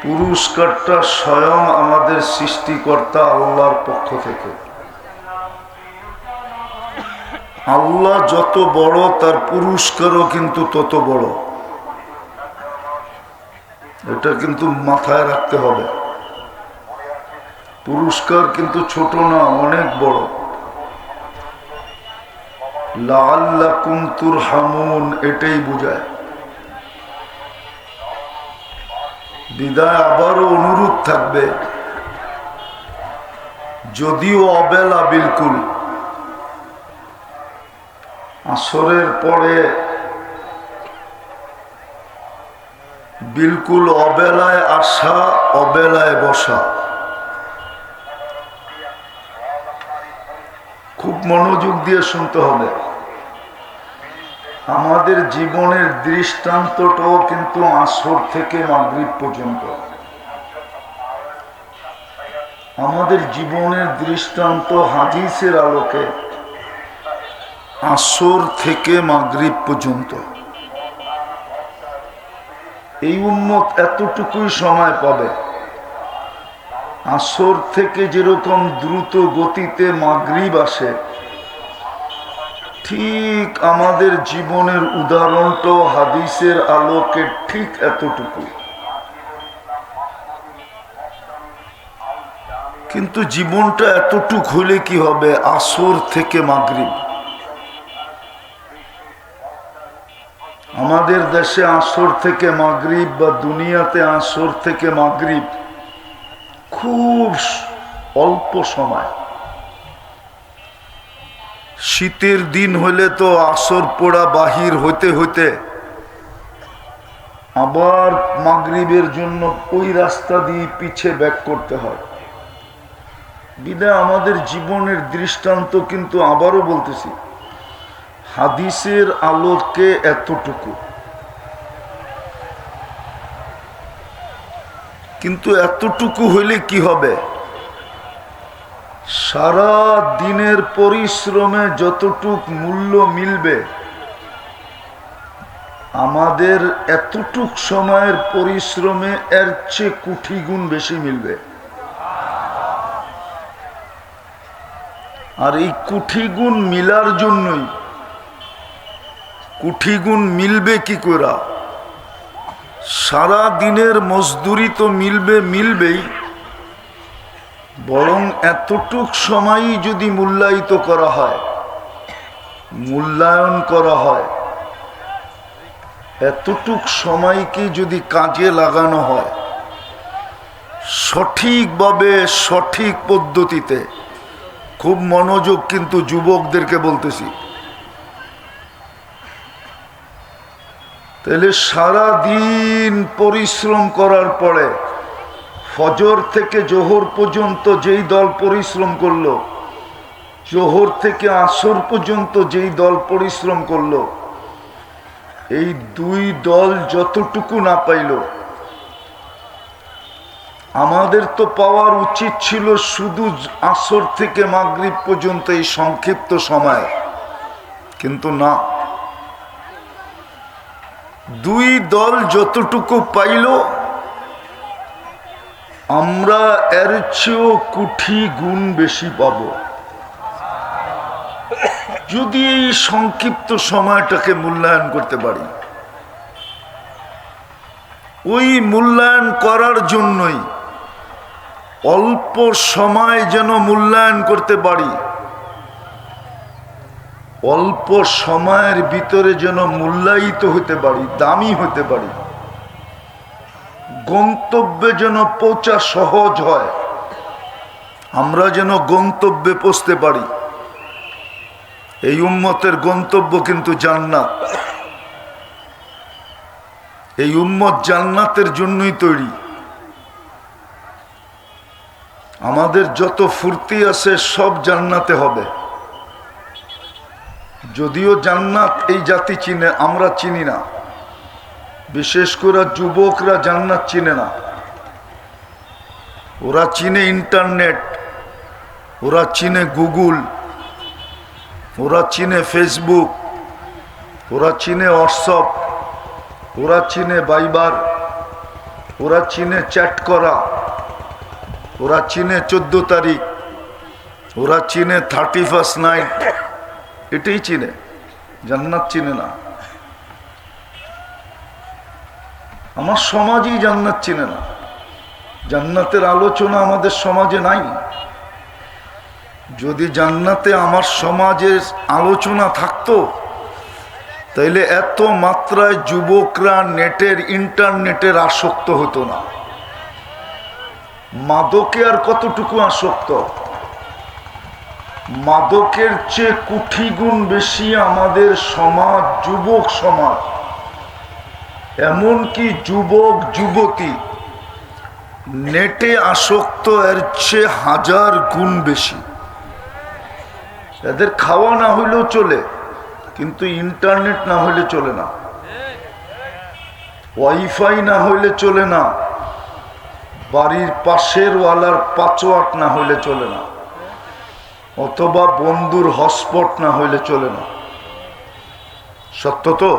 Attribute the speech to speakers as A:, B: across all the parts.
A: পুরস্কারটা স্বয়ং আমাদের সৃষ্টিকর্তা আল্লাহর পক্ষ থেকে। আল্লাহ যত বড় তার পুরস্কারও কিন্তু তত বড়। এটা কিন্তু মাথায় রাখতে হবে। পুরস্কার কিন্তু ছোট না, অনেক বড়। লাআল্লাকুম তুরহামুন এটাই বোঝায়। বিদায় আবারও অনুরোধ থাকবে, যদিও অবেলা বিলকুল, আসরের পরে বিলকুল অবেলায় আসা, অবেলায় বসা। খুব মনোযোগ দিয়ে শুনতে হবে। আমাদের জীবনের দৃষ্টান্তটাও কিন্তু আসর থেকে মাগরিব পর্যন্ত। আমাদের জীবনের দৃষ্টান্ত হাদিসের আলোকে আসর থেকে মাগরিব পর্যন্ত। এই উম্মত এতটুকুই সময় পাবে। আসর থেকে যেরকম দ্রুত গতিতে মাগরিব আসে, ঠিক আমাদের জীবনের উদাহরণটাও হাদিসের আলোকে ঠিক এতটুকু। কিন্তু জীবনটা এতটুক হলে কি হবে? আসর থেকে মাগরিব। আমাদের দেশে আসর থেকে মাগরিব বা দুনিয়াতে আসর থেকে মাগরিব খুব অল্প সময়। শীতের দিন হলে তো আসর পড়া বাহির হইতে হইতে আবার মাগরিবের জন্য ওই রাস্তা দিয়ে পিছে ব্যাক করতে হয়। বিদায় আমাদের জীবনের দৃষ্টান্ত কিন্তু আবারও বলতেছি, হাদিসের আলোকে এতটুকু। কিন্তু এতটুকু হইলে কি হবে? সারা দিনের পরিশ্রমে যতটুক মূল্য মিলবে, আমাদের এতটুক সময়ের পরিশ্রমে এর চেয়ে কোটি গুণ বেশি মিলবে। আর এই কোটি গুণ মিলার জন্যই, কোটি গুণ মিলবে কি করে? সারা দিনের মজদুরি তো মিলবেই, বরং এতটুক সময়ই যদি মূল্যায়িত করা হয়, মূল্যায়ন করা হয়, এতটুক সময়কে যদি কাজে লাগানো হয় সঠিকভাবে, সঠিক পদ্ধতিতে, খুব মনোযোগ কিন্তু যুবকদেরকে বলতেছি, তাহলে সারা দিন পরিশ্রম করার পরে ফজর থেকে জোহর পর্যন্ত যেই দল পরিশ্রম করলো, জোহর থেকে আসর পর্যন্ত যেই দল পরিশ্রম করলো, এই দুই দল যতটুকু না পাইল, আমাদের তো পাওয়ার উচিত ছিল শুধু আসর থেকে মাগরিব পর্যন্ত এই সংক্ষিপ্ত সময়। কিন্তু না, দুই দল যতটুকু পাইল, আমরা এর চেয়েও কোটি গুণ বেশি পাব যদি এই সংক্ষিপ্ত সময়টাকে মূল্যায়ন করতে পারি। ওই মূল্যায়ন করার জন্যই অল্প সময় যেন মূল্যায়ন করতে পারি, অল্প সময়ের ভিতরে যেন মূল্যায়িত হতে পারি, দামি হতে পারি, গন্তব্যে যেন পৌঁছা সহজ হয়, আমরা যেন গন্তব্যে পৌঁছতে পারি। এই উম্মতের গন্তব্য কিন্তু জান্নাত। এই উম্মত জান্নাতের জন্যই তৈরি। আমাদের যত ফুর্তি আছে সব জান্নাতে হবে। যদিও জান্নাত এই জাতি চিনে, আমরা চিনি না। বিশেষ করে যুবকরা জান্নাত চিনে না। ওরা চিনে ইন্টারনেট, ওরা চিনে গুগল, ওরা চিনে ফেসবুক, ওরা চিনে হোয়াটসঅ্যাপ, ওরা চিনে ভাইবার, ওরা চিনে চ্যাট করা, ওরা চিনে 14 তারিখ, ওরা চিনে 31st নাইট, এটাই চিনে, জান্নাত চিনে না। আমার সমাজই জান্নাত চিনে না। জান্নাতের আলোচনা আমাদের সমাজে নাই। যদি জান্নাতে আমার সমাজের আলোচনা থাকতো, তাইলে এত মাত্রায় যুবকরা ইন্টারনেটের আসক্ত হতো না। মাদকে আর কতটুকু আসক্ত? মাদকের চেয়ে কোটি গুণ বেশি আমাদের সমাজ, যুবক সমাজ, এমনকি যুবক যুবতী নেটে আসক্ত এর চেয়ে 1000 গুণ বেশি। এদের খাওয়া না হইলেও চলে, কিন্তু ইন্টারনেট না হইলে চলে না, ওয়াইফাই না হইলে চলে না, বাড়ির পাশের ওয়ালার পাসওয়ার্ড না হইলে চলে না, অথবা বন্ধুর হটস্পট না হইলে চলে না। সত্য তো?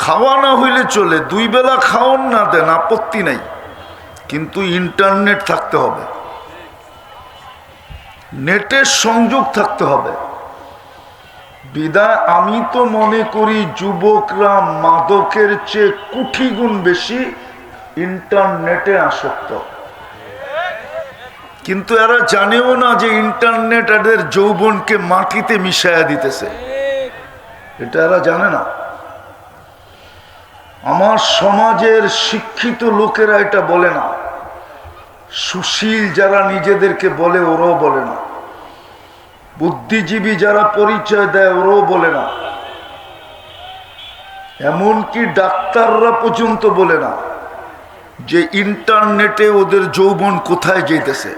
A: খাওয়া না হইলে চলে, 2 বেলা খাওয়ান না দেন, আপত্তি নাই, কিন্তু ইন্টারনেট থাকতে হবে, নেটের সংযোগ থাকতে হবে। বিদায় আমি তো মনে করি যুবকরা মাদকের চেয়ে কোটি গুণ বেশি ইন্টারনেটে আসক্ত। কিন্তু এরা জানেও না যে ইন্টারনেট এদের যৌবনকে মাটিতে মিশাইয়া দিতেছে, এটা এরা জানে না। আমার সমাজের শিক্ষিত লোকেরা এটা বলে না, সুশীল যারা নিজেদেরকে বলে ওরাও বলে না, বুদ্ধিজীবী যারা পরিচয় দেয় ওরাও বলে না, এমনকি ডাক্তাররা পর্যন্ত বলে না যে ইন্টারনেটে ওদের যৌবন কোথায় যেতেছে।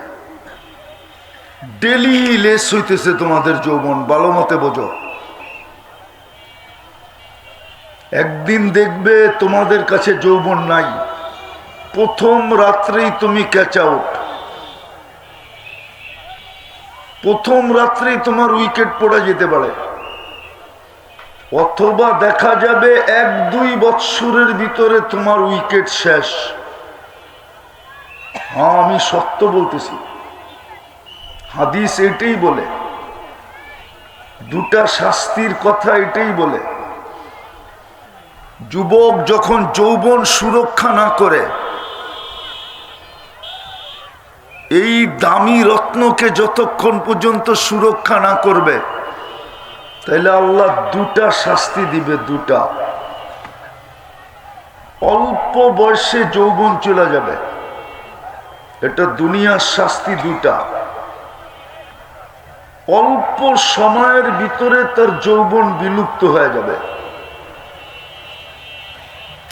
A: ডেলি লেস হইতেছে তোমাদের যৌবন, ভালো মতে বোঝো। একদিন দেখবে তোমাদের কাছে যৌবন নাই, প্রথম রাত্রেই তুমি ক্যাচ আউট, প্রথম রাত্রেই তোমার উইকেট পড়ে যেতে পারে, অথবা দেখা যাবে 1-2 বৎসরের ভিতরে তোমার উইকেট শেষ। হ্যাঁ, আমি সত্য বলতেছি, হাদিস এটাই বলে, 2টা শাস্তির কথা এটাই বলে। যুবক যখন যৌবন সুরক্ষা না করে, এই দামি রত্নকে যতক্ষণ পর্যন্ত সুরক্ষা না করবে, তাহলে আল্লাহ 2টা শাস্তি দিবে, 2টা। অল্প বয়সে যৌবন চলে যাবে, এটা দুনিয়ার শাস্তি 2টা। অল্প সময়ের ভিতরে তার যৌবন বিলুপ্ত হয়ে যাবে।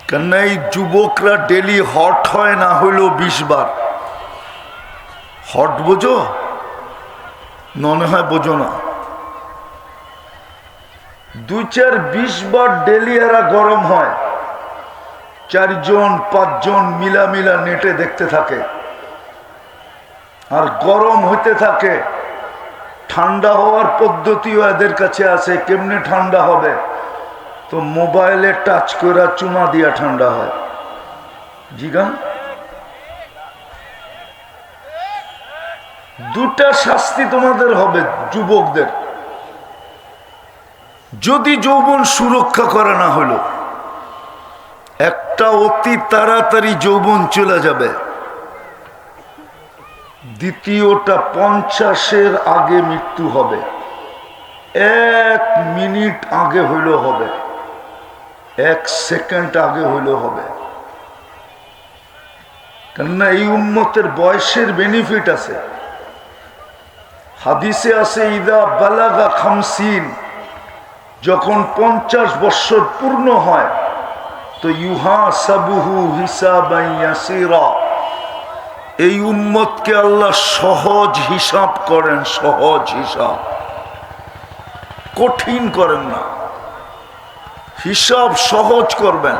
A: কেন এই যুবকরা ডেলি হট হয় না হইলেও 20 বার। হট বোঝো? মনে হয় বোঝো না। 2-4-20 বার ডেলি এরা গরম হয়, 4জন 5জন মিলা নেটে দেখতে থাকে, আর গরম হইতে থাকে। ঠান্ডা হওয়ার পদ্ধতিও এদের কাছে আছে। কেমনে ঠান্ডা হবে? তো মোবাইলে টাচ করে চুনা দিয়া ঠান্ডা হয়। জিগান, 2টা শাস্তি তোমাদের হবে যুবকদের, যদি যৌবন সুরক্ষা করা না হলো। একটা অতি তাড়াতাড়ি যৌবন চলে যাবে, দ্বিতীয়টা 50-এর আগে মৃত্যু হবে, 1 মিনিট আগে হইলেও হবে, 1 সেকেন্ড আগে হইলেও হবে। কেননা এই উম্মতের বয়সের বেনিফিট আছে। হাদিসে আছে, ইদা বালাগা 50, যখন 50 বছর পূর্ণ হয়, তো ইউহাসাবুহু হিসাবান ইয়াসীরা, এই উম্মতকে আল্লাহ সহজ হিসাব করেন, সহজ হিসাব, কঠিন করেন না, হিসাব সহজ করবেন,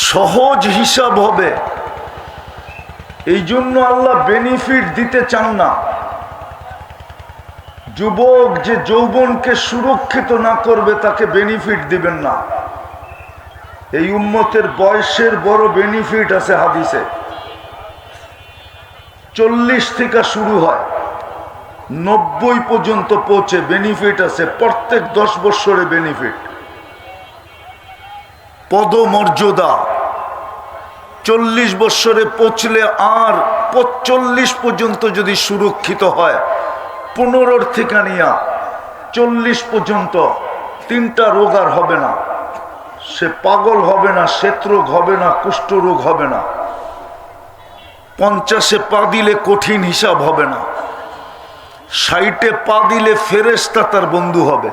A: সহজ হিসাব হবে। এই জন্য আল্লাহ বেনিফিট দিতে চান না। যুবক যে যৌবনকে সুরক্ষিত না করবে তাকে বেনিফিট দিবেন না। এই উম্মতের বয়সের বড় বেনিফিট আছে হাদিসে। 40 থেকে শুরু হয়, 90 পর্যন্ত পৌঁছে বেনিফিট আছে। প্রত্যেক 10 বছরে বেনিফিট, পদমর্যাদা। 40 বছরে পৌঁছলে আর 45 পর্যন্ত যদি সুরক্ষিত হয়, 15 থেকে নিয়ে 40 পর্যন্ত 3টা রোগ আর হবে না। সে পাগল হবে না, শ্বেতরোগ হবে না, কুষ্ঠরোগ হবে না। 50-এ পা দিলে কঠিন হিসাব হবে না। 60-এ পা দিলে ফেরেশতা তার বন্ধু হবে।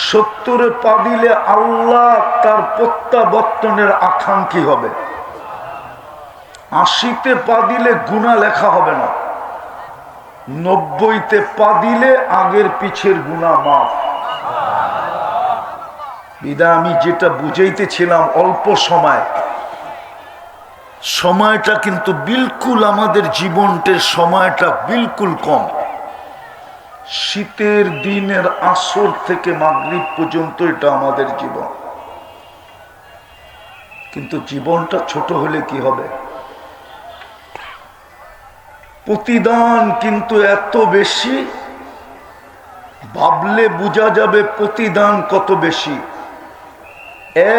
A: 70-এ পা দিলে আল্লাহ তার প্রত্যাবর্তনের আকাঙ্ক্ষী হবে। 80-তে পা দিলে গুনাহ লেখা হবে না। 90-তে পা দিলে আগের পিছের গুনাহ মাফ। বিদা আমি যেটা বুঝাইতেছিলাম, অল্প সময়টা কিন্তু বিলকুল আমাদের জীবনটার সময়টা বিলকুল কম। শীতের দিনের আসর থেকে মাগরিব পর্যন্ত এটা আমাদের জীবন। কিন্তু জীবনটা ছোট হলে কি হবে? প্রতিদান কিন্তু এত বেশি, ভাবলে বোঝা যাবে প্রতিদান কত বেশি।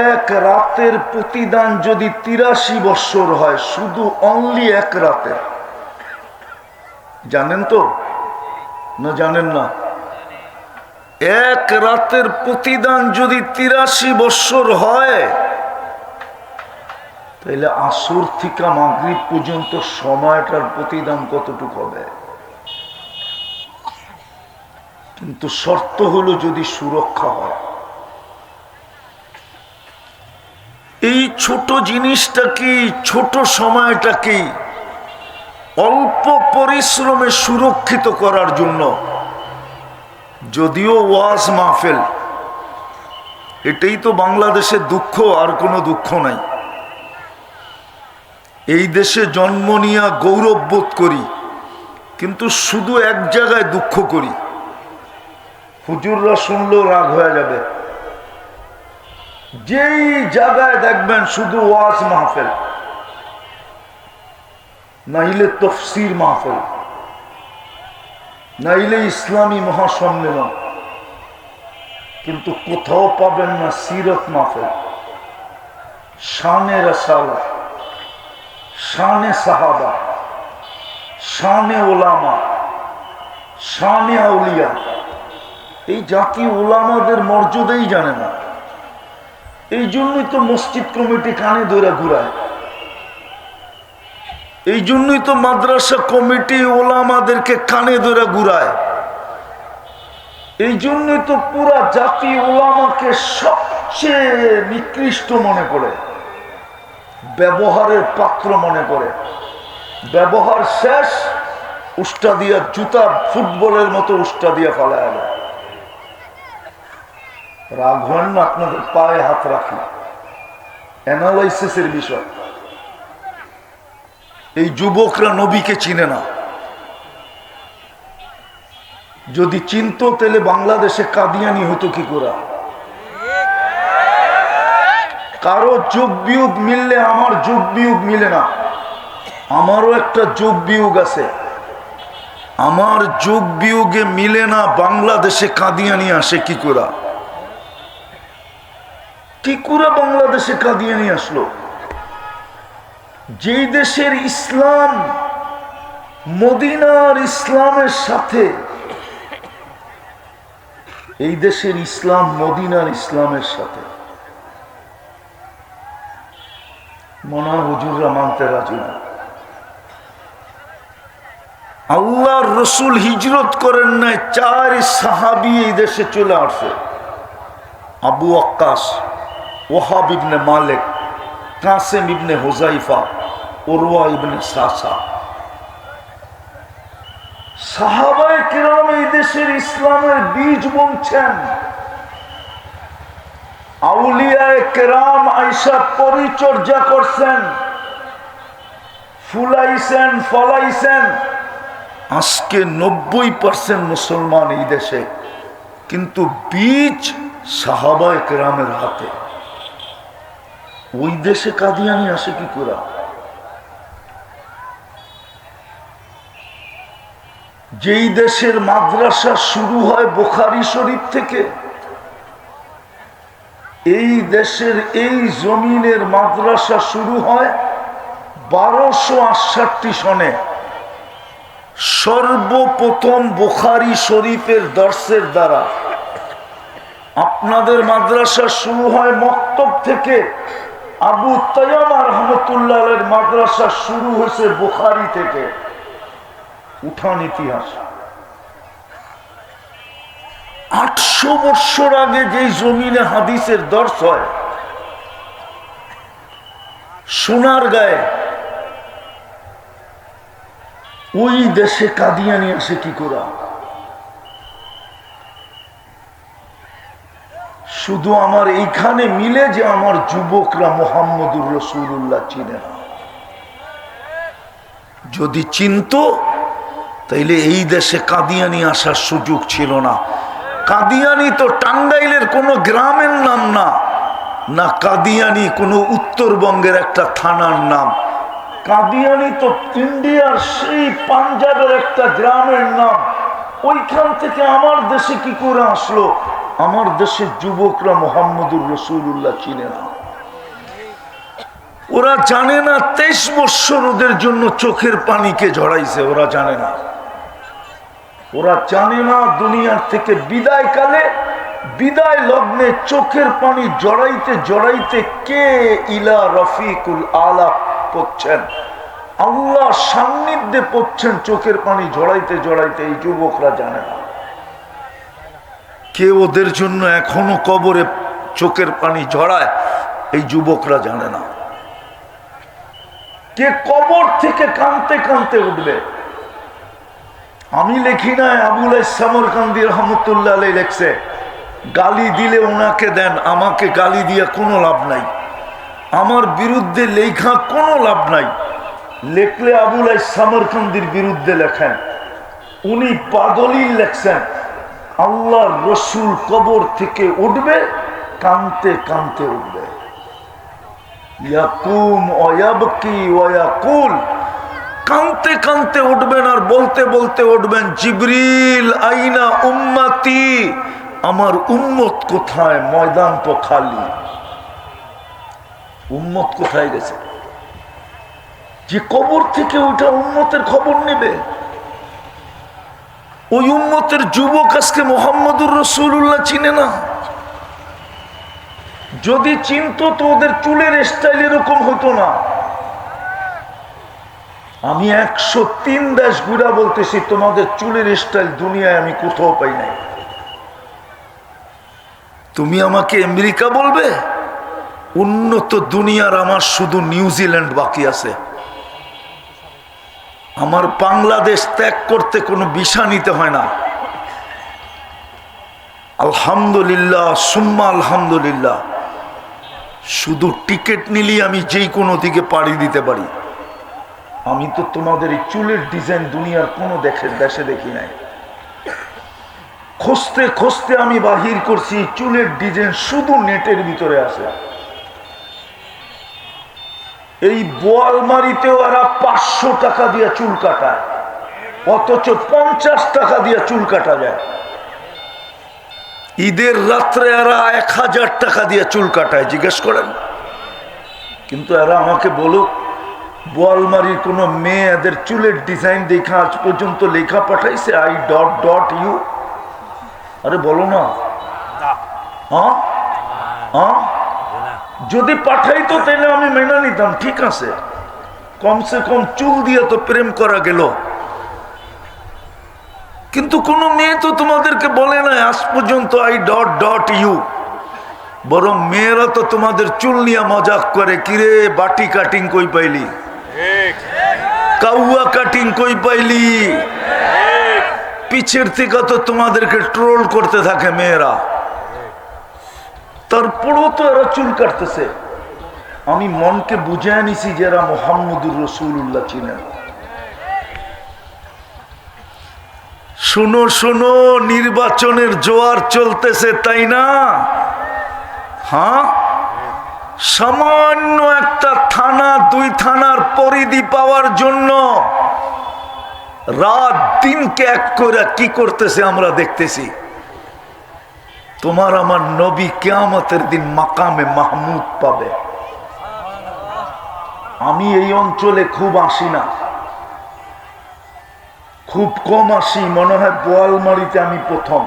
A: এক রাতের প্রতিদান যদি 83 বছর হয়, শুধু অনলি এক রাতে, জানেন তো না জানেন না? এক রাতের প্রতিদান যদি 83 বছর হয়, তাহলে আসর থেকে মাগরিব পর্যন্ত সময়টার প্রতিদান কতটুকু হবে? কিন্তু শর্ত হলো যদি সুরক্ষা হয়। এই ছোট জিনিসটা কি, ছোট সময়টা কি অল্প পরিশ্রমে সুরক্ষিত করার জন্য। যদিও ওয়াজ মাহফিল, এটাই তো বাংলাদেশের দুঃখ, আর কোনো দুঃখ নাই। এই দেশে জন্ম নিয়ে গৌরব বোধ করি, কিন্তু শুধু এক জায়গায় দুঃখ করি। হুজুররা শুনলেও রাগ হয়ে যাবে। যেই জায়গায় দেখবেন শুধু ওয়াজ মাহফিল, নাইলে তফসির মাহফিল, নাইলে ইসলামী মহাসম্মেলন, কিন্তু কোথাও পাবেন না সিরত মাহফিল, শানে রাসালাত, শানে সাহাবা, শানে ওলামা, শানে আউলিয়া। এই জাতি ওলামাদের মর্যাদাই জানে না। এই জন্যই তো মসজিদ কমিটি কানে ধরে ঘুরায়। এই জন্যই তো মাদ্রাসা কমিটি ওলামাদেরকে কানে ধরে ঘুরায়। এই জন্যই তো পুরা জাতি ওলামাকে সবচেয়ে নিকৃষ্ট মনে করে, ব্যবহারের পাত্র মনে করে। ব্যবহার শেষ, উষ্টা দিয়া জুতা ফুটবলের মতো উষ্টা দিয়া ফেলা গেল। রাগ হন না, আপনাদের পায়ে হাত রাখি, অ্যানালাইসিসের বিষয়। এই যুবকরা নবীকে চিনে না। যদি চিনতো তাহলে বাংলাদেশে কাদিয়ানি হতো কি করে? কারো যোগ বিয়োগ মিললে আমার যোগ বিয়োগ মিলে না। আমারও একটা যোগ বিয়োগ আছে, আমার যোগ বিয়োগে মিলে না। বাংলাদেশে কাদিয়ানি আসে কি করে? কি করে বাংলাদেশে কাদিয়ানি আসলো? যেই দেশের ইসলাম মদিনার ইসলামের সাথে, এই দেশের ইসলাম মদিনার ইসলামের সাথে। মনে হয় হুজুররা মানতে রাজি না। আল্লাহর রসুল হিজরত করেন নাই, 4 সাহাবী এই দেশে চলে আসে। আবু ওয়াক্কাস, ওয়াহাব ইবনে মালিক, কাসেম ইবনে হুজাইফা, উরওয়া ইবনে সাসা। সাহাবায়ে কিরাম এই দেশের ইসলামের বীজ বুনছেন। আউলিয়ায়ে কিরাম আয়েশা পরিচর্যা করছেন, ফুলাইছেন, ফলাইছেন। আজকে 90% মুসলমান এই দেশে, কিন্তু বীজ সাহাবায়ে কিরামের হাতে। ওই দেশে কাদিয়ানি আসে কি করে? যেই দেশের মাদ্রাসা শুরু হয় বুখারী শরীফ থেকে, এই দেশের এই জমিনের মাদ্রাসা শুরু হয় 1268 সনে। সর্বপ্রথম বুখারী শরীফের দর্শের দ্বারা। আপনাদের মাদ্রাসা শুরু হয় মক্তব থেকে, আবু তাইয়ামা রহমতুল্লাহ আলাইহির মাদ্রাসা শুরু হয়েছে বুখারী থেকে। উঠান ইতিহাস। 800 বছর আগে যেই জমিনে হাদিসের দর্শ হয় সোনার গায়ে, ওই দেশে কাদিয়ানি আসে কি করে? শুধু আমার এইখানে মিলে যে আমার যুবকরা মুহাম্মদুর রাসূলুল্লাহ চিনে না। যদি চিনতো তাইলে এই দেশে কাদিয়ানি আসার সুযোগ ছিল না। কাদিয়ানি তো টাঙ্গাইলের কোনো গ্রামের নাম না, না কাদিয়ানি কোনো উত্তরবঙ্গের একটা থানার নাম। কাদিয়ানি তো ইন্ডিয়ার সেই পাঞ্জাবের একটা গ্রামের নাম। ওইখান থেকে আমার দেশে কি করে আসলো? আমার দেশের যুবকরা মুহাম্মদুর রাসূলুল্লাহ চিনে না। ওরা জানে না 23 বছর ওদের জন্য চোখের পানিকে ঝরাইছে। ওরা জানে না, ওরা জানে না দুনিয়ার থেকে বিদায় কালে, বিদায় লগ্নে চোখের পানি জড়াইতে জড়াইতে কে ইলা রফিকুল আলা পড়ছেন, আল্লাহ সান্নিধ্যে পড়ছেন চোখের পানি জড়াইতে জড়াইতে। এই যুবকরা জানে না। কে ওদের জন্য এখনো কবরে চোখের পানি ঝরায়, এই যুবকরা জানে না। কে কবর থেকে কাঁদতে কাঁদতে উঠবে? আমি লেখি নাই, আবুল সামরকান্দি রহমতুল্লাহ আলাইহি লেখছে, গালি দিলে ওনাকে দেন, আমাকে গালি দিয়া কোনো লাভ নাই, আমার বিরুদ্ধে লেখা কোনো লাভ নাই। লেখলে আবুল সামরকান্দির বিরুদ্ধে লেখেন। উনি পাদলিল লেখছেন, আল্লাহর রসুল কবর থেকে উঠবে, কাঁদতে কাঁদতে উঠবে। ইয়াকুম ওয়ায়াবকি ওয়ায়াকুল, কাঁদতে কাঁদতে উঠবেন আর বলতে বলতে উঠবেন, জিবরিল আইনা উম্মতি, আমার উম্মত কোথায়? ময়দান তো খালি। উম্মত কোথায় গেছে? যে কবর থেকে ওঠা উম্মতের খবর নেবে, ওই উম্মতের যুবক আজকে মুহাম্মদুর রাসূলুল্লাহ চিনে না। যদি চিনতো তো ওদের চুলের স্টাইল এরকম হতো না। আমি 103 দেশ ঘুরা বলতেছি, তোমাদের চুলের স্টাইল দুনিয়ায় আমি কোথাও পাই নাই। তুমি আমাকে আমেরিকা বলবে? উন্নত দুনিয়ার আমার শুধু নিউজিল্যান্ড বাকি আছে। আমার বাংলাদেশ ত্যাগ করতে কোনো ভিসা নিতে হয় না। আলহামদুলিল্লাহ সুম্মা আলহামদুলিল্লাহ, শুধু টিকিট নিলেই আমি যেই কোনো দিকে পাড়ি দিতে পারি। আমি তো তোমাদের এই চুলের ডিজাইন দুনিয়ার কোনো দেশে দেখি নাই। খুঁজতে খুঁজতে আমি বাহির করছি, চুলের ডিজাইন শুধু নেটের ভিতরে আছে। এই বোয়ালমারিতেও এরা 500 টাকা দিয়ে চুল কাটায়, অথচ 50 টাকা দিয়ে চুল কাটা যায়। ঈদের রাত্রে এরা 1000 টাকা দিয়ে চুল কাটায়, জিজ্ঞেস করেন। কিন্তু এরা আমাকে বলুক, বোয়ালমারির কোনো মেয়ে এদের চুলের ডিজাইন দেখা আজ পর্যন্ত লেখা পাঠাইছে I.U? আরে বলো না। হ্যাঁ হ্যাঁ, যদি পাঠাইতো তাহলে আমি মেনে নিতাম, ঠিক আছে, কমসে কম চুল দিয়ে তো প্রেম করা গেল। কিন্তু কোন মেয়ে তো তোমাদেরকে বলে না আজ পর্যন্ত I.U, বরং মেয়েরা তো তোমাদের চুল নিয়ে মজাক করে, কিরে বাটি কাটিং কই পাইলি, কাউয়া কাটিং কই পাইলি, পিছের থেকে তো তোমাদেরকে ট্রোল করতে থাকে মেয়েরা। তারপরও তো এরা চুল কাটতেছে। আমি মনকে বুঝায় নিছি যে এরা মুহাম্মদুর রাসূলুল্লাহ চিনেন। শোনো শোনো, নির্বাচনের জোয়ার চলতেছে, তাই না? হ্যাঁ, সামান্য একটা থানা, 2 থানার পরিধি পাওয়ার জন্য রাত দিনকে এক করে কি করতেছে আমরা দেখতেছি। তোমার আমার নবী কিয়ামতের দিন মাকামে মাহমুদ পাবে। আমি এই অঞ্চলে খুব আসি না, খুব কম আসি, মনে হয় বোয়ালমারিতে আমি প্রথম।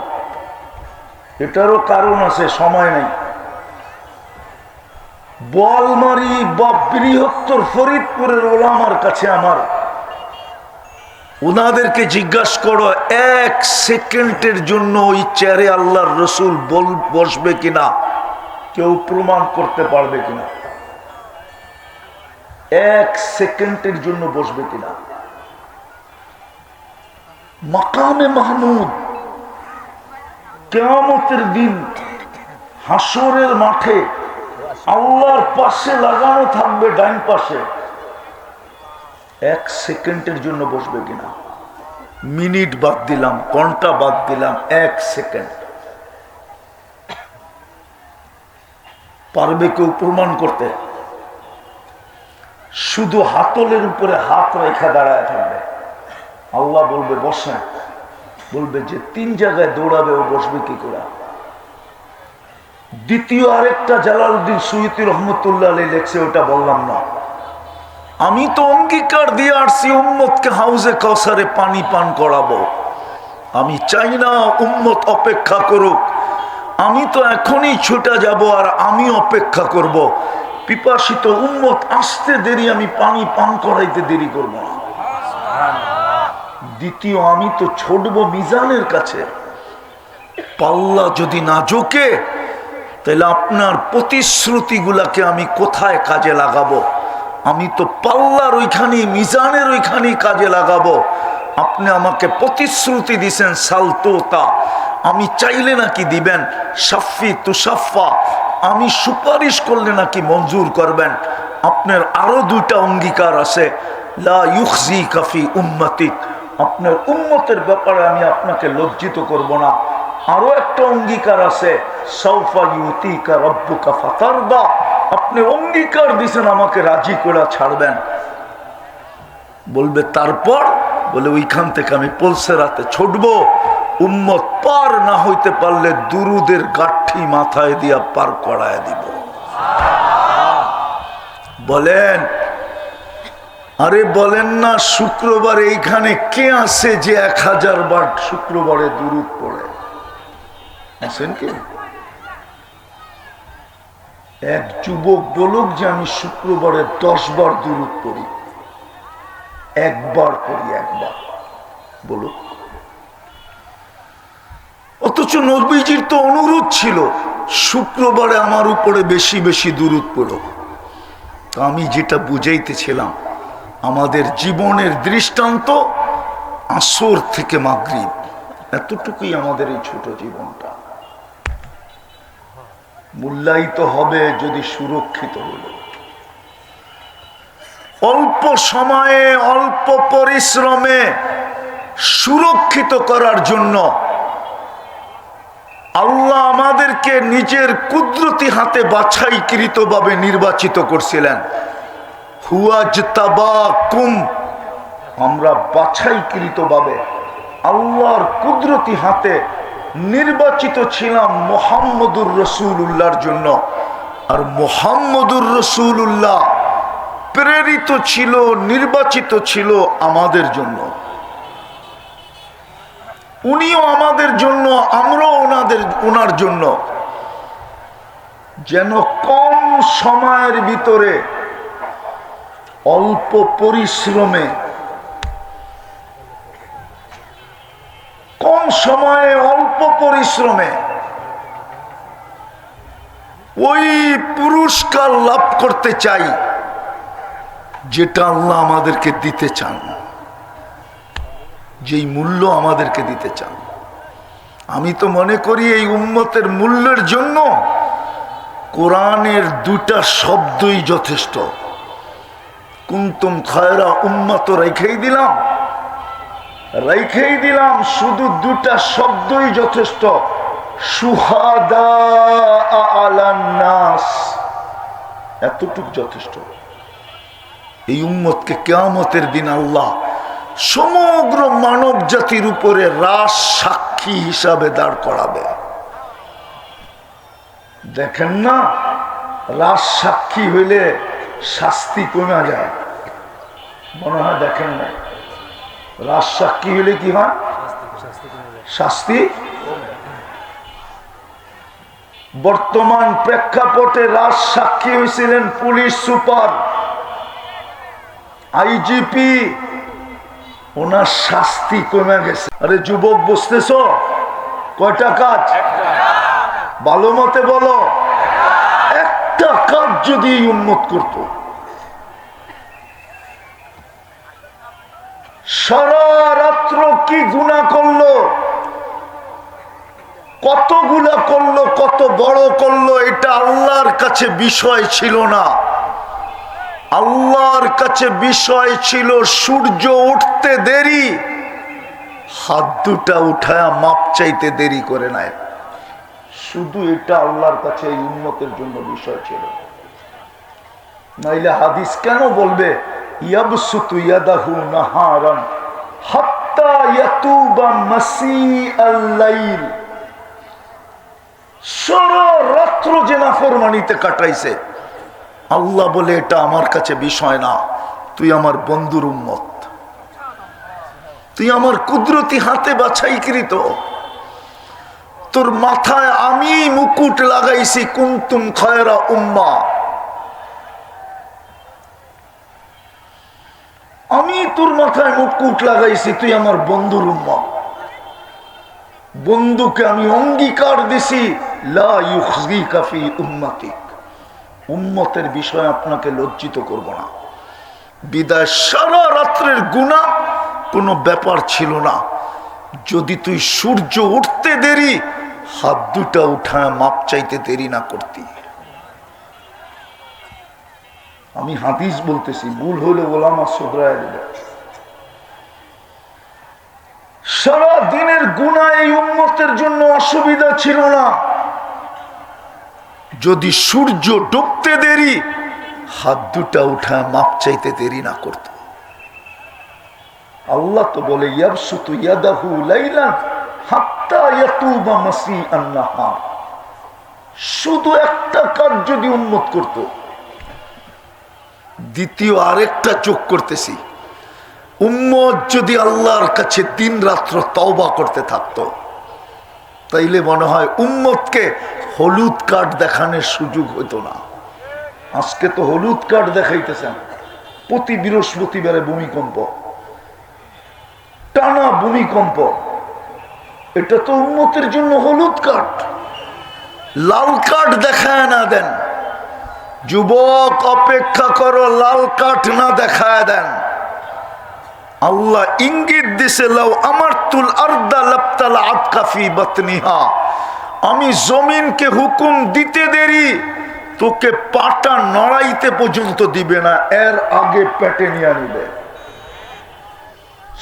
A: এটারও কারণ আছে, সময় নেই। বোয়ালমারি বা বৃহত্তর ফরিদপুরের ওলামার কাছে আমার, ওনাদেরকে জিজ্ঞাসা করো 1 সেকেন্ডের জন্য ওই চেয়ারে আল্লাহর রসুল বসবে কিনা, কেউ প্রমাণ করতে পারবে কিনা? 1 সেকেন্ডের জন্য বসবে কিনা? মাকামে মাহমুদ কিয়ামতের দিন হাসরের মাঠে আল্লাহর পাশে লাগানো থাকবে, ডাইন পাশে। 1 সেকেন্ডের জন্য বসবে কিনা? মিনিট বাদ দিলাম, ঘন্টা বাদ দিলাম, 1 সেকেন্ড পারবে কেউ প্রমাণ করতে? শুধু হাতলের উপরে হাত রেখা দাঁড়ায় থাকবে। আল্লাহ বলবে বসেন, বলবে যে 3 জায়গায় দৌড়াবে ও বসবে কি করে? দ্বিতীয় আরেকটা জালালউদ্দিন সুয়ুতী রহমতুল্লাহ আলাইহি লেখছে, ওটা বললাম না। আমি তো অঙ্গীকার দিয়ে আসছি উম্মতকে হাউজে কাউসারে পানি পান করাবো। আমি চাই না উম্মত অপেক্ষা করুক। আমি তো এখনই ছুটে যাব আর আমি অপেক্ষা করব। পিপাসিত উম্মত আসতে দেরি, আমি পানি পান করাইতে দেরি করব না। দ্বিতীয়, আমি তো ছুটবো মিজানের কাছে। পাল্লা যদি না ঝোঁকে তাহলে আপনার প্রতিশ্রুতিগুলাকে আমি কোথায় কাজে লাগাবো? আমি তো পাল্লার ওইখানে, মিজানের ওইখানে কাজে লাগাবো। আপনি আমাকে প্রতিশ্রুতি দিছেন সালতোতা, আমি চাইলে নাকি দিবেন। সাফি তুসাফা, আমি সুপারিশ করলে নাকি মঞ্জুর করবেন। আপনার আরো 2টা অঙ্গীকার আছে, লা ইউখজি কাফি উম্মতিক, আপনার উম্মতের ব্যাপারে আমি আপনাকে লজ্জিত করব না। আরো একটা অঙ্গীকার আছে, সাউফা ইউতিকা রাব্বুকা ফাতারদা, আপনি অঙ্গীকার দিয়েছেন আমাকে রাজি করে ছাড়বেন। বলবে তারপর, বলে ওইখান থেকে আমি পলসেরাতে ছুটবো। উম্মত পার না হইতে পারলে দুরুদের গাঠি মাথায় দিয়া পার করায় দিব। বলেন, আরে বলেন না, শুক্রবার এইখানে কে আছে যে 1000 বার শুক্রবারে দুরুদ পড়ে? আছেন কি? এক যুবক বলুক যে আমি শুক্রবারে 10 বার দুরুদ পড়ি। 1 বার পড়ি, 1 বার বলুক। অথচ নবীজির তো অনুরোধ ছিল শুক্রবারে আমার উপরে বেশি বেশি দুরুদ পড়ো। তো আমি যেটা বুঝাইতেছিলাম, আমাদের জীবনের দৃষ্টান্ত আসর থেকে মাগরিব, এতটুকুই আমাদের এই ছোট জীবনটা। মূল্যায়িত হবে যদি সুরক্ষিত হলো। অল্প সময়ে অল্প পরিশ্রমে সুরক্ষিত করার জন্য আল্লাহ আমাদেরকে নিজের কুদরতি হাতে বাছাইকৃতভাবে নির্বাচিত করছিলেন। হুয়াজতাবাকুম, আমরা বাছাইকৃতভাবে আল্লাহর কুদরতি হাতে নির্বাচিত ছিলাম মুহাম্মদুর রাসূলুল্লাহর জন্য। আর মুহাম্মদুর রাসূলুল্লাহ প্রেরিত ছিল, নির্বাচিত ছিল আমাদের জন্য। উনিও আমাদের জন্য, আমরাও ওনার জন্য। যেন কম সময়ের ভিতরে অল্প পরিশ্রমে, কম সময়ে অল্প পরিশ্রমে ওই পুরস্কার লাভ করতে চাই যেটা আল্লাহ আমাদেরকে দিতে চান, যেই মূল্য আমাদেরকে দিতে চান। আমি তো মনে করি এই উম্মতের মূল্যের জন্য কোরআনের 2টা শব্দই যথেষ্ট। কুনতুম খায়রা উম্মত রেখেই দিলাম, শুধু 2টা শব্দই যথেষ্ট। শুহাদা আলান নাস, এতটুক যথেষ্ট। এই উম্মতকে কিয়ামতের দিন আল্লাহ সমগ্র মানব জাতির উপরে রাজ সাক্ষী হিসাবে দাঁড় করাবে। দেখেন না, রাজ সাক্ষী হইলে শাস্তি কমে যায়, মনে হয় দেখেন না? রাজ সাক্ষী হইলে কি হয়? শাস্তি। বর্তমান প্রেক্ষাপটে রাজ সাক্ষী হয়েছিলেন পুলিশ সুপার, আইজিপি, ওনার শাস্তি কমে গেছে। আরে যুবক বুঝতেছ কয়টা কাজ? ভালো মতে বলো, একটা কাজ যদি উন্মত করত, সারা রাত্র কি গুনাহ করলো, কতগুলা করলো, কত বড় করলো, এটা আল্লাহর কাছে বিষয় ছিল না। আল্লাহর কাছে বিষয় ছিল সূর্য উঠতে দেরি, হাত দুটা উঠায়া মাপ চাইতে দেরি করে নাই। শুধু এটা আল্লাহর কাছে এই উম্মতের জন্য বিষয় ছিল। নাইলে হাদিস কেন বলবে ইয়াবসুতু ইয়াদাহু নাহারান হাত্তা ইয়াতুবা মাসিআল লাইল, সারা রাত্র যে নাফরমানিতে কাটাইছে, আল্লাহ বলে এটা আমার কাছে বিষয় না, তুই আমার বন্ধুর উম্মত, তুই আমার কুদরতি হাতে বাছাইকৃত, তোর মাথায় আমি মুকুট লাগাইছি, কুনতুম খায়রা উম্মাহ, আমি তোর মাথায় মুকুট লাগাইছি, তুই আমার বন্ধুর উম্মত। বন্ধুকে আমি অঙ্গীকার দিছি লা ইউখজিকা ফি উম্মতিক, উম্মতের বিষয়ে আপনাকে লজ্জিত করব না। বিদায় সারা রাত্রের গুনাহ কোনো ব্যাপার ছিল না, যদি তুই সূর্য উঠতে দেরি হাত দুটা উঠায় মাপ চাইতে দেরি না করতি। আমি হাদিস বলতেছি, ভুল হলে ওলামা শুধরায় দিবে। সারা দিনের গুনাহ এই উম্মতের জন্য অসুবিধা ছিল না, যদি সূর্য ডুবতে দেরি হাত দুটা উঠায় মাপ চাইতে দেরি না করত। আল্লাহ তো বলে ইয়াবসুতু ইয়াদাহু লাইলান হাত্তা ইয়াতুবা মাসিআন নাহার, শুধু একটা কাজ যদি উম্মত করত। দ্বিতীয় আরেকটা চোখ করতেছি, উম্মত যদি আল্লাহর কাছে দিন রাত্র তওবা করতে থাকতো, তাইলে মনে হয় উম্মতকে হলুদ কার্ড দেখানোর সুযোগ হইতো না। আজকে তো হলুদ কার্ড দেখাইতেছেন, প্রতি বৃহস্পতিবারে ভূমিকম্প, টানা ভূমিকম্প, এটা তো উম্মতের জন্য হলুদ কার্ড। লাল কার্ড দেখায় না দেন, যুবক অপেক্ষা করো, লাল কার্ড না দেখায় দেন। আল্লাহ ইঙ্গিত দিছে লাউ আমারতুল আরদা লাবতালা আতকা ফি বাতনিহা, আমি জমিনকে হুকুম দিতে দেরি তোকে পাটা নড়াইতে পর্যন্ত দিবে না, এর আগে পেটে নিয়ে নিবে।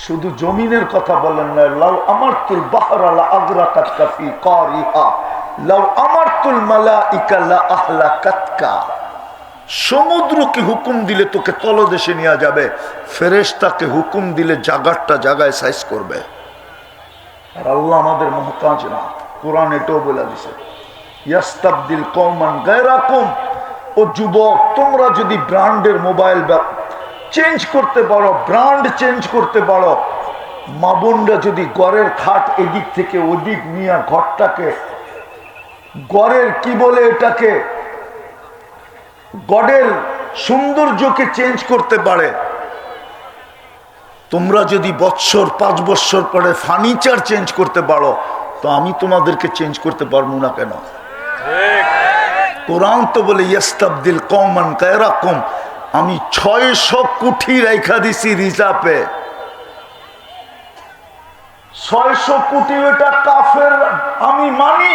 A: শুধু জমিনের কথা বলেন না, লাউ আমারতুল বাহরা লা আগরাকাতকা ফি কারিহা লাউ আমারতুল মালাইকা লা আহলাকাতকা, সমুদ্রকে হুকুম দিলে তোকে তলদেশে নিয়ে যাবে, ফেরেশতাকে হুকুম দিলে জায়গাটা জায়গায় সাইজ করবে। আর আল্লাহ আমাদের মুহতাজ না, কোরআন এটাও বলে দিছে ইয়াস্তাবদিল কওমান গায়রাকুম। ও যুবক, তোমরা যদি ব্র্যান্ডের মোবাইল চেঞ্জ করতে পারো, ব্র্যান্ড চেঞ্জ করতে পারো, মা বোনরা যদি গড়ের খাট এদিক থেকে ওদিক নিয়ে ঘরটাকে, গড়ের কি বলে এটাকে, গড়ের সৌন্দর্যকে চেঞ্জ করতে পারে, তোমরা যদি বৎসর 5 বৎসর পরে ফার্নিচার চেঞ্জ করতে পারো, তো আমি তোমাদেরকে চেঞ্জ করতে পারবো না কেন? কোরআন তো বলে ইয়াস্তাবদিল কওমান গায়রাকুম, আমি 600 কোটি রেখা দিছি রিজার্ভে। 600 কোটি ওটা কাফের আমি মানি,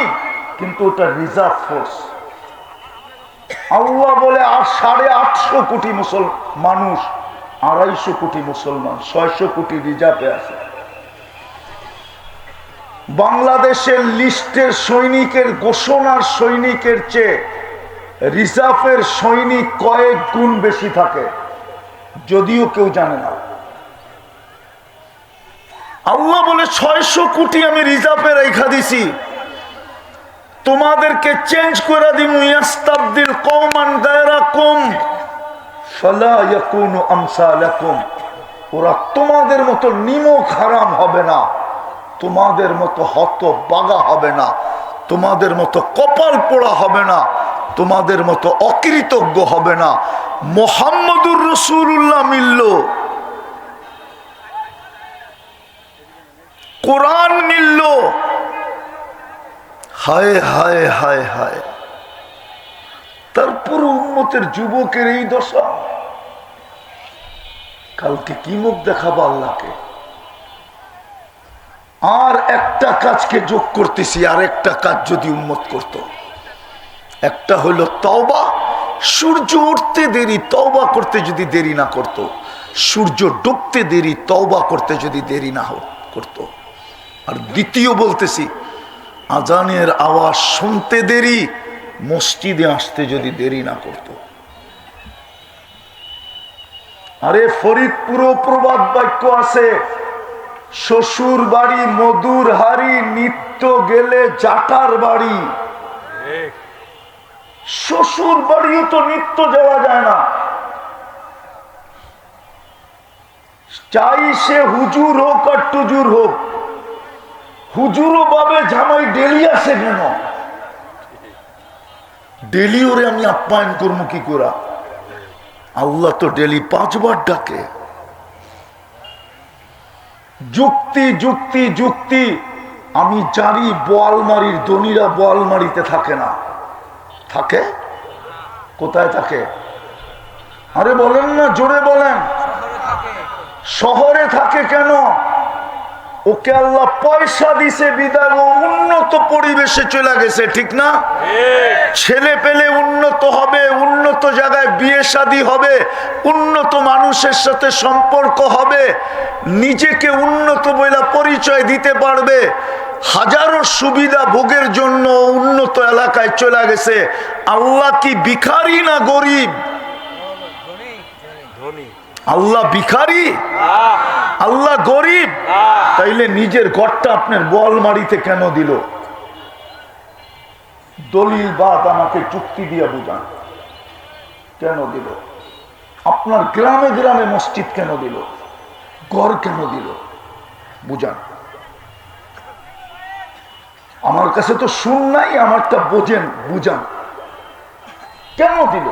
A: কিন্তু ওটা রিজার্ভ ফোর্স। আল্লাহ বলে আর 850 কোটি মানুষ, 250 কোটি মুসলমান, 600 কোটি রিজার্ভে আছে। বাংলাদেশের লিস্টের সৈনিকের, ঘোষণার সৈনিকের চেয়ে রিজার্ভের সৈনিক কয়েক গুণ বেশি থাকে, যদিও কেউ জানে না। আল্লাহ বলে 600 কোটি আমি রিজার্ভে রেখা দিছি, তোমাদেরকে চেঞ্জ করে দিমু, ইয়াস্তাবদিল কওমান গায়রাকুম ফালা ইয়াকুনু আমসালাকুম। ওরা তোমাদের মতো নিমক হারাম হবে না, তোমাদের মতো হতবাগা হবে না, তোমাদের মতো কপাল পোড়া হবে না, তোমাদের মতো অকৃতজ্ঞ হবে না। মুহাম্মদুর রাসূলুল্লাহ মিলল, কোরআন মিলল, হায় হায় হায় হায়, তারপর উম্মতের যুবকের এই দশা। কালকে কি মুখ দেখাবো আল্লাহকে? আর একটা কাজকে যোগ করতেছি, আর একটা কাজ যদি উম্মত করত, একটা হলো তওবা। সূর্য উঠতে দেরি, তওবা করতে যদি দেরি না করত, সূর্য ডুবতে দেরি, তওবা করতে যদি দেরি না করত। আর দ্বিতীয় বলতেছি, আজানের আওয়াজ শুনতে দেরি, মসজিদে আসতে যদি দেরি না করত। আরে ফরিদপুরও প্রবাদ বাক্য আছে, শ্বশুর বাড়ি মধুর হাড়ি, নিত্য গেলে জাটার বাড়ি। শ্বশুর বাড়িও তো নিত্য যাওয়া যায় না, চাই সে হুজুর হোক আর টুজুর হোক। হুজুরও ভাবে জামাই ডেলি আসে কেন, ডেলি ওরে আমি আপ্যায়ন করবো কি করা? আল্লাহ তো ডেলি 5 বার ডাকে। যুক্তি যুক্তি যুক্তি। আমি জানি বোয়ালমারির ধনীরা বোয়ালমারিতে থাকে না, থাকে কোথায় থাকে? আরে বলেন না, জোরে বলেন। শহরে থাকে কেন? ওকে আল্লাহ পয়সা দিছে বিদায় ও উন্নত পরিবেশে চলে গেছে, ঠিক না? ছেলে পেলে উন্নত হবে, উন্নত জায়গায় বিয়ে শাদী হবে, উন্নত মানুষের সাথে সম্পর্ক হবে, নিজেকে উন্নত বলে পরিচয় দিতে পারবে। হাজারো সুবিধা ভোগের জন্য উন্নত এলাকায় চলে গেছে। আল্লাহ কি ভিখারি না গরিব? আল্লাহ ভিখারি? আল্লাহ গরিব? তাইলে নিজের ঘরটা আপনার বোয়ালমারিতে কেন দিল? দলিল বাদ আমাকে যুক্তি দিয়ে বুঝান, কেন দিল? আপনার গ্রামে গ্রামে মসজিদ কেন দিল? ঘর কেন দিল? বুঝান। আমার কাছে তো শুন নাই, আমারটা বোঝেন, বুঝান কেন দিল?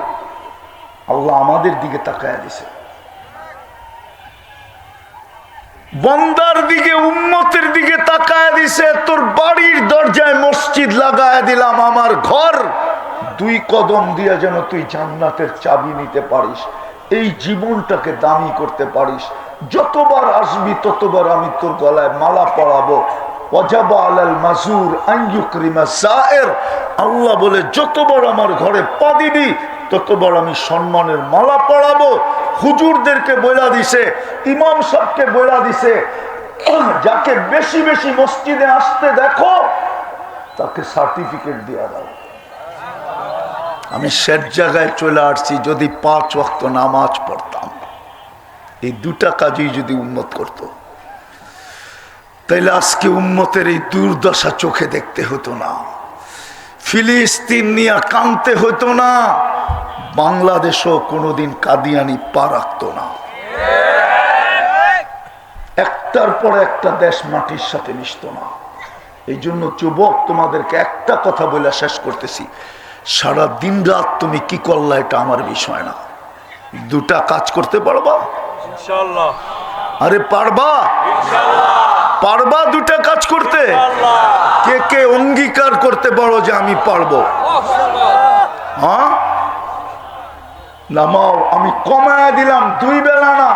A: আল্লাহ আমাদের দিকে তাকায় দিছে, বন্দার দিকে, উম্মতের দিকে তাকায় দিছে। তোর বাড়ির দরজায় মসজিদ লাগায় দিলাম, আমার ঘর 2 কদম দিয়ে যেন তুই জান্নাতের চাবি নিতে পারিস, এই জীবনটাকে দামি করতে পারিস। যতবার আসবি ততবার আমি তোর গলায় মালা পরাবো। ওয়াজাবা আলাল মাজুর আন ইউকরিমা সায়ের। আল্লাহ বলে যতবার আমার ঘরে পা দিবি ততবার আমি সম্মানের মালা পরাবো। হুজুরদেরকে বইলা দিছে, ইমাম সাহেবকে বইলা দিছে, যাকে বেশি বেশি মসজিদে আসতে দেখো তাকে সার্টিফিকেট দিয়ে দাও। আমি শেষ জায়গায় চলে আসছি, যদি 5 ওয়াক্ত নামাজ পড়তাম, এই 2টা কাজই যদি উম্মত করত, তাইলে আজকে উম্মতের এই দুর্দশা চোখে দেখতে হতো না, ফিলিস্তিন নিয়ে কাঁদতে হতো না, বাংলাদেশও কোনোদিন কাদিয়ানি পা রাখত না। একটার পর একটা দেশ মাটির সাথে মিশত না। এই জন্য যুবক, তোমাদেরকে একটা কথা বলে শেষ করতেছি, সারা দিন রাত তুমি কি করলা এটা আমার বিষয় না, 2টা কাজ করতে পারবা ইনশাআল্লাহ? আরে পারবা ইনশাআল্লাহ? পারবা 2টা কাজ করতে? কে কে অঙ্গীকার করতে পারো যে আমি পারবো? হ্যাঁ, নামাও। আমি কমায় দিলাম 2 বেলা না,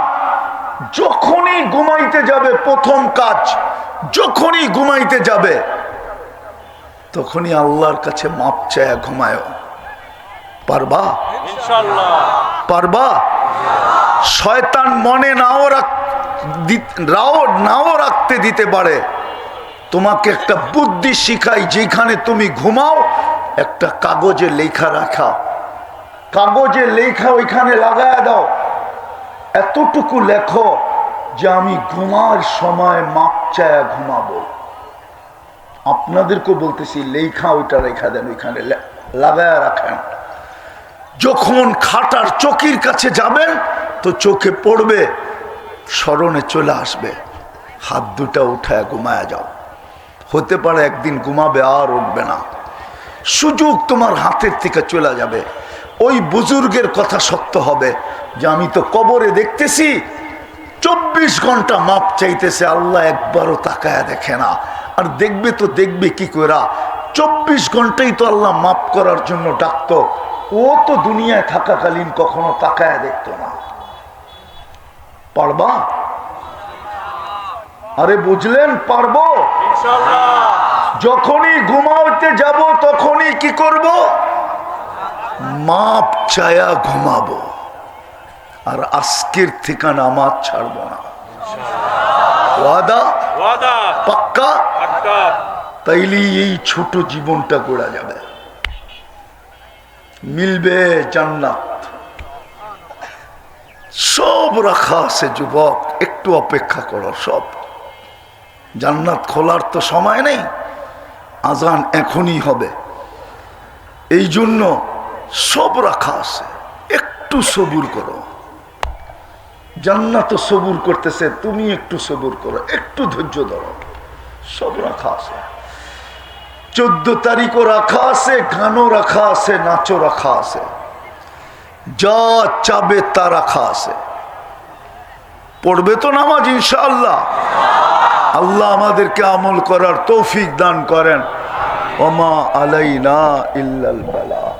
A: যখনই ঘুমাইতে যাবে প্রথম কাজ, যখনই ঘুমাইতে যাবে তখনই আল্লাহর কাছে মাপ চায় ঘুমায়। পারবা ইনশাআল্লাহ? পারবা? শয়তান মনে নাও রাখতে দিতে পারে। তোমাকে একটা বুদ্ধি শিখাই, যেখানে তুমি ঘুমাও একটা কাগজে লেখা রাখা, কাগজে লেখা ওইখানে লাগায় দাও, এতটুকু লেখো যে আমি ঘুমার সময় মাপ চায়া ঘুমাবো। আপনাদেরকে বলতেছি লেখা ওইটা রেখা দেন, ওইখানে লাগায় রাখেন। যখন খাটার চকির কাছে যাবেন তো চোখে পড়বে, স্মরণে চলে আসবে, হাত দুটা উঠায় ঘুমায়া যাও। হতে পারে একদিন ঘুমাবে আর উঠবে না, সুযোগ তোমার হাতের থেকে চলে যাবে। ওই বুজুর্গের কথা সত্য হবে যে আমি তো কবরে দেখতেছি 24 ঘন্টা মাপ চাইতেছে, আল্লাহ একবারও তাকায়া দেখে না। আর দেখবে তো দেখবে কি করে, 24 ঘন্টাই তো আল্লাহ মাপ করার জন্য ডাকতো, ও তো দুনিয়ায় থাকাকালীন কখনো তাকায়া দেখতো না। পারবা? আরে বুঝলেন? পারবো ইনশাআল্লাহ। যখনই ঘুমাইতে যাব তখনই কি করব? মাপ চায়া ঘুমাবো। আর আজকের থেকে নামাজ ছাড়বো না। ওয়াদা? ওয়াদা পাক্কা? পাক্কা। তাইলে এই ছোট জীবনটা গড়া যাবে, মিলবে জান্নাত। সব রাখা আছে যুবক, একটু অপেক্ষা করো, সব। জান্নাত খোলার তো সময় নেই, আজান এখনই হবে, এই জন্য সব রাখা আছে, একটু সবুর করো। জান্নাত সবুর করতেছে, তুমি একটু সবুর করো, একটু ধৈর্য ধরো, সব রাখা আছে। 14 তারিখও রাখা আছে, গানও রাখা আছে, নাচও রাখা আছে, যা চাবে তা রাখা আছে। পড়বে তো নামাজ ইনশাআল্লাহ। আল্লাহ আমাদেরকে আমল করার তৌফিক দান করেন। ওমা আলাইনা ইল্লাল বালাগ।